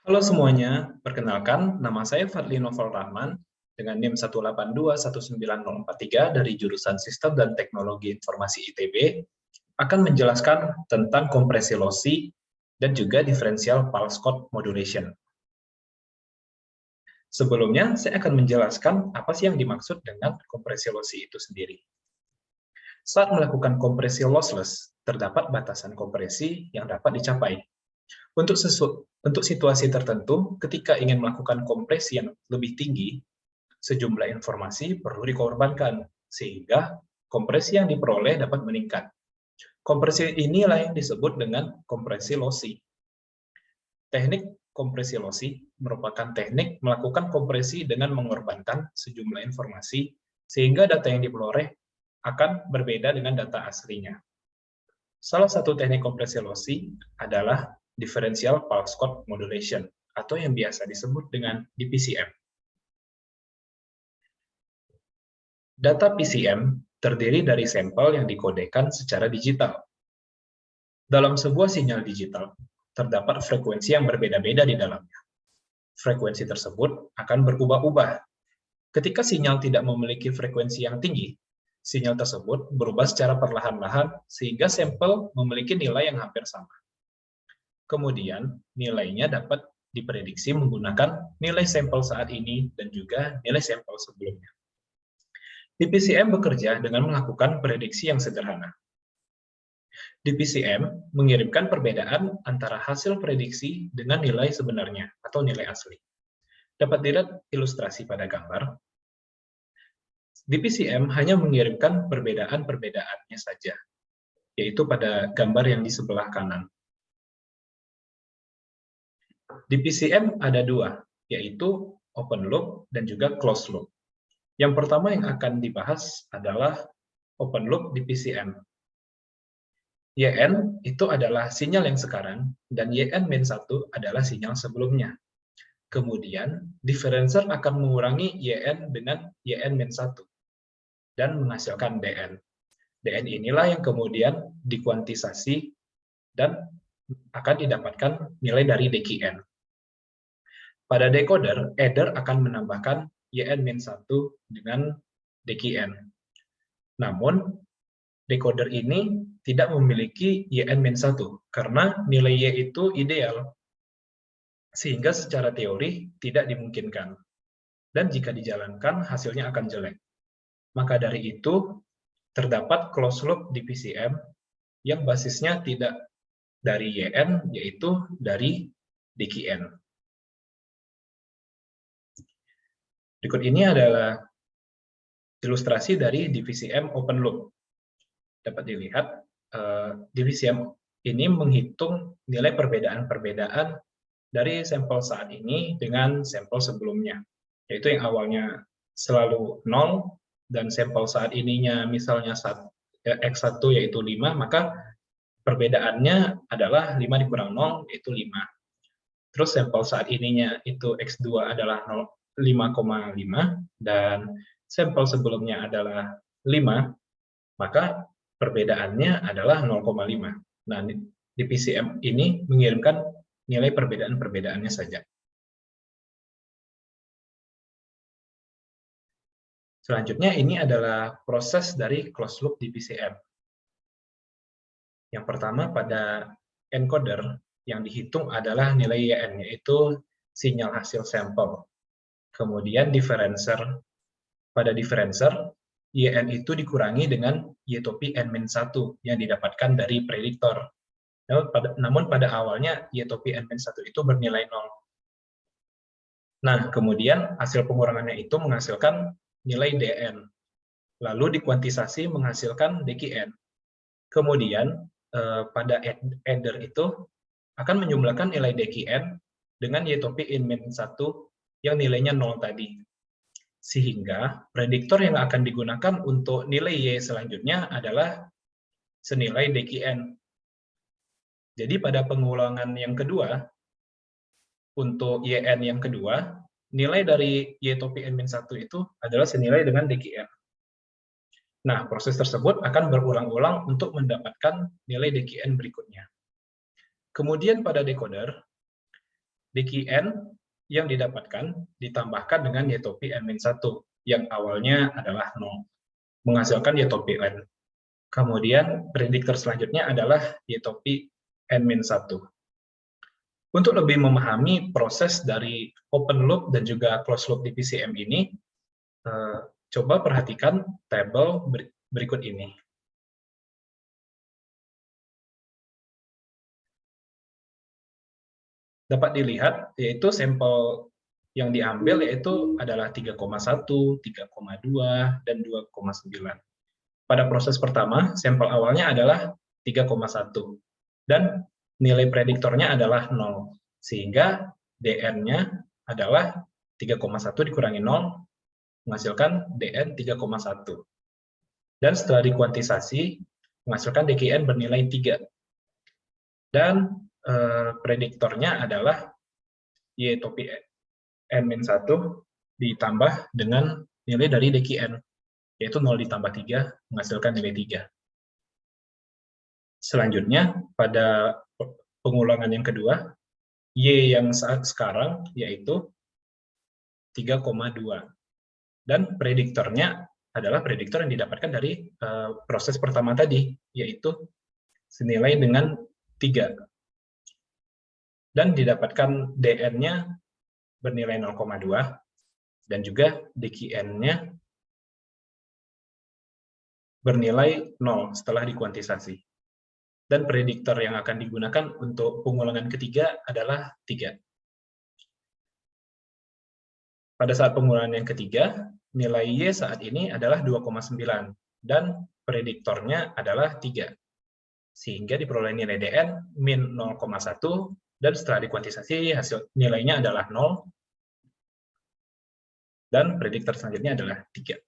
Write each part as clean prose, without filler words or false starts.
Halo semuanya, perkenalkan nama saya Fadli Novel Rahman dengan NIM 1821943 dari jurusan Sistem dan Teknologi Informasi ITB akan menjelaskan tentang kompresi lossy dan juga differential pulse code modulation. Sebelumnya, saya akan menjelaskan apa sih yang dimaksud dengan kompresi lossy itu sendiri. Saat melakukan kompresi lossless, terdapat batasan kompresi yang dapat dicapai. Untuk situasi tertentu, ketika ingin melakukan kompresi yang lebih tinggi, sejumlah informasi perlu dikorbankan, sehingga kompresi yang diperoleh dapat meningkat. Kompresi inilah yang disebut dengan kompresi lossy. Teknik kompresi lossy merupakan teknik melakukan kompresi dengan mengorbankan sejumlah informasi, sehingga data yang diperoleh akan berbeda dengan data aslinya. Salah satu teknik kompresi lossy adalah differential pulse code modulation, atau yang biasa disebut dengan DPCM. Data PCM terdiri dari sampel yang dikodekan secara digital. Dalam sebuah sinyal digital, terdapat frekuensi yang berbeda-beda di dalamnya. Frekuensi tersebut akan berubah-ubah. Ketika sinyal tidak memiliki frekuensi yang tinggi, sinyal tersebut berubah secara perlahan-lahan sehingga sampel memiliki nilai yang hampir sama. Kemudian, nilainya dapat diprediksi menggunakan nilai sampel saat ini dan juga nilai sampel sebelumnya. DPCM bekerja dengan melakukan prediksi yang sederhana. DPCM mengirimkan perbedaan antara hasil prediksi dengan nilai sebenarnya atau nilai asli. Dapat dilihat ilustrasi pada gambar. DPCM hanya mengirimkan perbedaan-perbedaannya saja, yaitu pada gambar yang di sebelah kanan. DPCM ada dua, yaitu open loop dan juga closed loop. Yang pertama yang akan dibahas adalah open loop DPCM. YN itu adalah sinyal yang sekarang, dan YN-1 adalah sinyal sebelumnya. Kemudian, differencer akan mengurangi YN dengan YN-1 dan menghasilkan DN. DN inilah yang kemudian dikuantisasi dan akan didapatkan nilai dari DQN. Pada decoder, adder akan menambahkan YN-1 dengan DQN. Namun, decoder ini tidak memiliki YN-1 karena nilai Y itu ideal, sehingga secara teori tidak dimungkinkan. Dan jika dijalankan, hasilnya akan jelek. Maka dari itu, terdapat closed loop DPCM yang basisnya tidak dari YN, yaitu dari DQN. Berikut ini adalah ilustrasi dari DPCM open loop. Dapat dilihat, DPCM ini menghitung nilai perbedaan-perbedaan dari sampel saat ini dengan sampel sebelumnya, yaitu yang awalnya selalu 0, dan sampel saat ininya misalnya X1 yaitu 5, maka perbedaannya adalah 5 dikurang 0, yaitu 5. Terus sampel saat ininya itu X2 adalah 5,5, dan sampel sebelumnya adalah 5, maka perbedaannya adalah 0,5. Nah, DPCM ini mengirimkan nilai perbedaan-perbedaannya saja. Selanjutnya, ini adalah proses dari closed loop DPCM. Yang pertama, pada encoder, yang dihitung adalah nilai YN, yaitu sinyal hasil sampel. Kemudian differencer. Pada differencer, YN itu dikurangi dengan Y topi N-1 yang didapatkan dari prediktor. Namun pada awalnya Y topi N-1 itu bernilai 0. Nah, kemudian hasil pengurangannya itu menghasilkan nilai DN. Lalu dikuantisasi menghasilkan DQN. Kemudian pada adder itu akan menjumlahkan nilai DQN dengan Y topi N-1 yang nilainya 0 tadi. Sehingga prediktor yang akan digunakan untuk nilai Y selanjutnya adalah senilai DQN. Jadi pada pengulangan yang kedua, untuk YN yang kedua, nilai dari Y topi N-1 itu adalah senilai dengan DQN. Nah, proses tersebut akan berulang-ulang untuk mendapatkan nilai DQN berikutnya. Kemudian pada decoder, DQN yang didapatkan ditambahkan dengan Y topi N-1 yang awalnya adalah 0, menghasilkan Y topi N. Kemudian prediktor selanjutnya adalah Y topi N-1. Untuk lebih memahami proses dari open loop dan juga closed loop di PCM ini, coba perhatikan tabel berikut ini. Dapat dilihat, yaitu sampel yang diambil yaitu adalah 3,1, 3,2, dan 2,9. Pada proses pertama, sampel awalnya adalah 3,1, dan nilai prediktornya adalah 0, sehingga DN-nya adalah 3,1 dikurangi 0, menghasilkan DN 3,1. Dan setelah dikuantisasi, menghasilkan DQN bernilai 3. Dan prediktornya adalah Y topi N-1 ditambah dengan nilai dari DQN, yaitu 0 ditambah 3, menghasilkan nilai 3. Selanjutnya, pada pengulangan yang kedua, Y yang saat sekarang yaitu 3,2. Dan prediktornya adalah prediktor yang didapatkan dari proses pertama tadi, yaitu senilai dengan 3. Dan didapatkan DN-nya bernilai 0,2, dan juga DQN-nya bernilai 0 setelah dikuantisasi. Dan prediktor yang akan digunakan untuk pengulangan ketiga adalah 3. Pada saat pengulangan yang ketiga, nilai Y saat ini adalah 2,9, dan prediktornya adalah 3. Sehingga diperoleh nilai DN min 0,1, dan setelah dikuantisasi hasil nilainya adalah 0, dan prediktor selanjutnya adalah 3.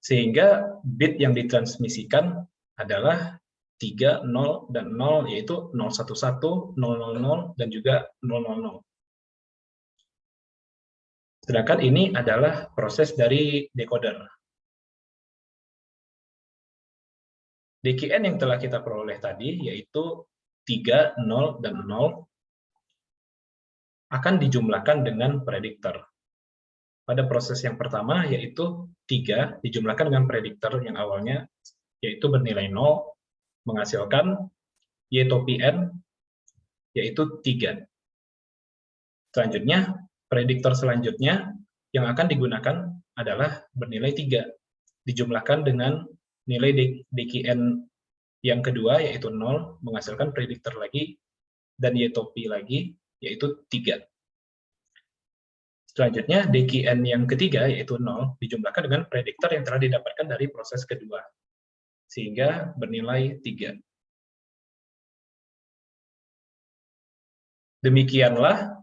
Sehingga bit yang ditransmisikan adalah 3, 0, dan 0, yaitu 011, 000, dan juga 000. Sedangkan ini adalah proses dari decoder. DQN yang telah kita peroleh tadi, yaitu 3, 0, dan 0, akan dijumlahkan dengan prediktor. Pada proses yang pertama, yaitu 3 dijumlahkan dengan prediktor yang awalnya, yaitu bernilai 0, menghasilkan Y topi N, yaitu 3. Selanjutnya, prediktor selanjutnya yang akan digunakan adalah bernilai 3, dijumlahkan dengan nilai DQN yang kedua, yaitu 0, menghasilkan prediktor lagi, dan Y topi lagi, yaitu 3. Selanjutnya, DQN yang ketiga, yaitu 0, dijumlahkan dengan prediktor yang telah didapatkan dari proses kedua, sehingga bernilai 3. Demikianlah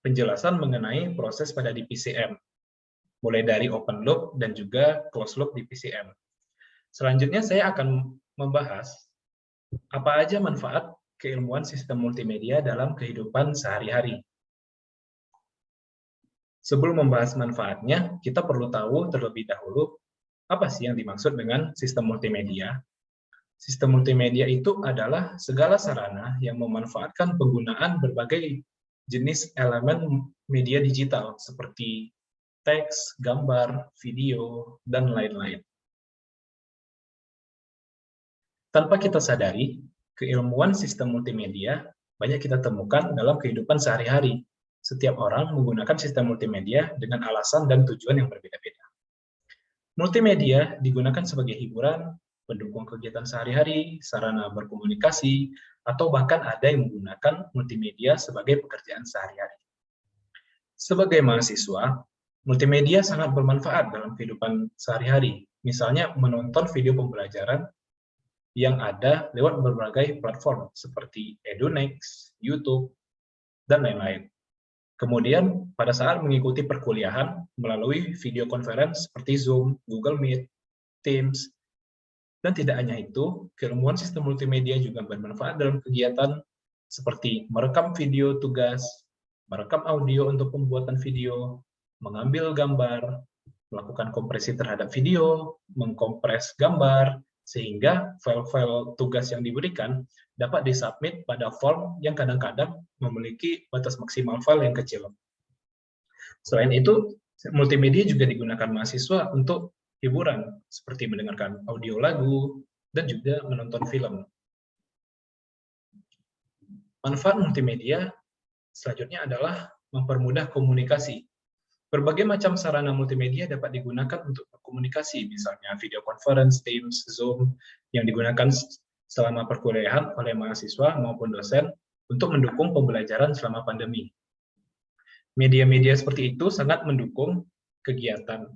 penjelasan mengenai proses pada di PCM, mulai dari open loop dan juga closed loop di PCM. Selanjutnya saya akan membahas apa aja manfaat keilmuan sistem multimedia dalam kehidupan sehari-hari. Sebelum membahas manfaatnya, kita perlu tahu terlebih dahulu apa sih yang dimaksud dengan sistem multimedia. Sistem multimedia itu adalah segala sarana yang memanfaatkan penggunaan berbagai jenis elemen media digital seperti teks, gambar, video, dan lain-lain. Tanpa kita sadari, keilmuan sistem multimedia banyak kita temukan dalam kehidupan sehari-hari. Setiap orang menggunakan sistem multimedia dengan alasan dan tujuan yang berbeda-beda. Multimedia digunakan sebagai hiburan, pendukung kegiatan sehari-hari, sarana berkomunikasi, atau bahkan ada yang menggunakan multimedia sebagai pekerjaan sehari-hari. Sebagai mahasiswa, multimedia sangat bermanfaat dalam kehidupan sehari-hari. Misalnya menonton video pembelajaran yang ada lewat berbagai platform seperti Edunix, YouTube, dan lain-lain. Kemudian, pada saat mengikuti perkuliahan melalui video conference seperti Zoom, Google Meet, Teams, dan tidak hanya itu, keilmuan sistem multimedia juga bermanfaat dalam kegiatan seperti merekam video tugas, merekam audio untuk pembuatan video, mengambil gambar, melakukan kompresi terhadap video, mengkompres gambar, sehingga file-file tugas yang diberikan dapat disubmit pada form yang kadang-kadang memiliki batas maksimal file yang kecil. Selain itu, multimedia juga digunakan mahasiswa untuk hiburan, seperti mendengarkan audio lagu, dan juga menonton film. Manfaat multimedia selanjutnya adalah mempermudah komunikasi. Berbagai macam sarana multimedia dapat digunakan untuk berkomunikasi, misalnya video conference, Teams, Zoom, yang digunakan selama perkuliahan oleh mahasiswa maupun dosen untuk mendukung pembelajaran selama pandemi. Media-media seperti itu sangat mendukung kegiatan,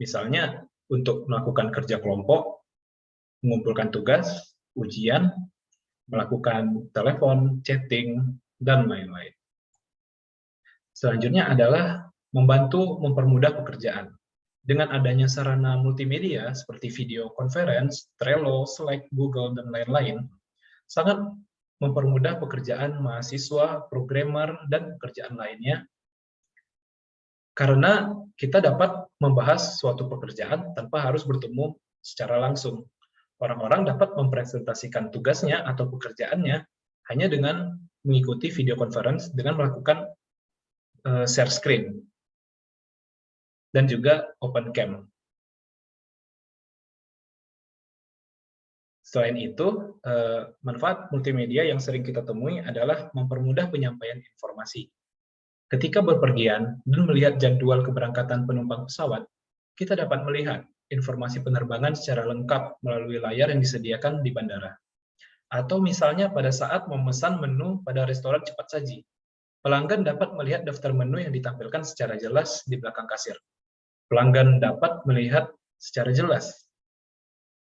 misalnya untuk melakukan kerja kelompok, mengumpulkan tugas, ujian, melakukan telepon, chatting, dan lain-lain. Selanjutnya adalah membantu mempermudah pekerjaan. Dengan adanya sarana multimedia seperti video conference, Trello, Slack, Google, dan lain-lain, sangat mempermudah pekerjaan mahasiswa, programmer, dan pekerjaan lainnya, karena kita dapat membahas suatu pekerjaan tanpa harus bertemu secara langsung. Orang-orang dapat mempresentasikan tugasnya atau pekerjaannya hanya dengan mengikuti video conference dengan melakukan share screen dan juga open cam. Selain itu, manfaat multimedia yang sering kita temui adalah mempermudah penyampaian informasi. Ketika berpergian dan melihat jadwal keberangkatan penumpang pesawat, kita dapat melihat informasi penerbangan secara lengkap melalui layar yang disediakan di bandara. Atau misalnya pada saat memesan menu pada restoran cepat saji, pelanggan dapat melihat daftar menu yang ditampilkan secara jelas di belakang kasir. Pelanggan dapat melihat secara jelas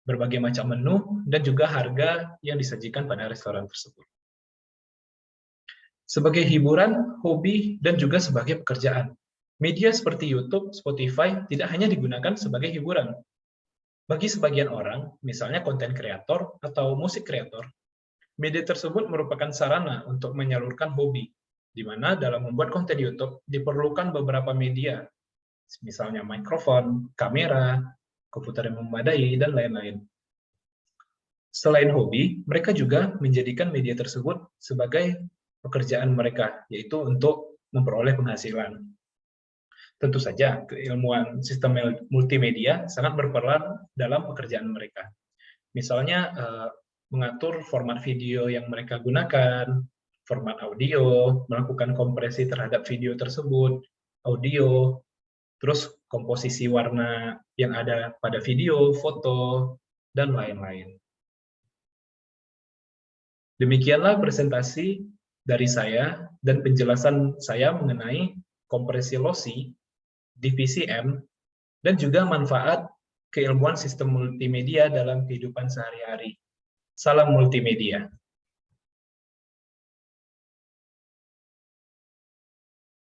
berbagai macam menu dan juga harga yang disajikan pada restoran tersebut. Sebagai hiburan, hobi, dan juga sebagai pekerjaan, media seperti YouTube, Spotify tidak hanya digunakan sebagai hiburan. Bagi sebagian orang, misalnya konten kreator atau musik kreator, media tersebut merupakan sarana untuk menyalurkan hobi, di mana dalam membuat konten YouTube diperlukan beberapa media, misalnya mikrofon, kamera, komputer yang memadai, dan lain-lain. Selain hobi, mereka juga menjadikan media tersebut sebagai pekerjaan mereka, yaitu untuk memperoleh penghasilan. Tentu saja, keilmuan sistem multimedia sangat berperan dalam pekerjaan mereka. Misalnya, mengatur format video yang mereka gunakan, format audio, melakukan kompresi terhadap video tersebut, audio, terus komposisi warna yang ada pada video, foto, dan lain-lain. Demikianlah presentasi dari saya dan penjelasan saya mengenai kompresi lossy, DVCM, dan juga manfaat keilmuan sistem multimedia dalam kehidupan sehari-hari. Salam multimedia.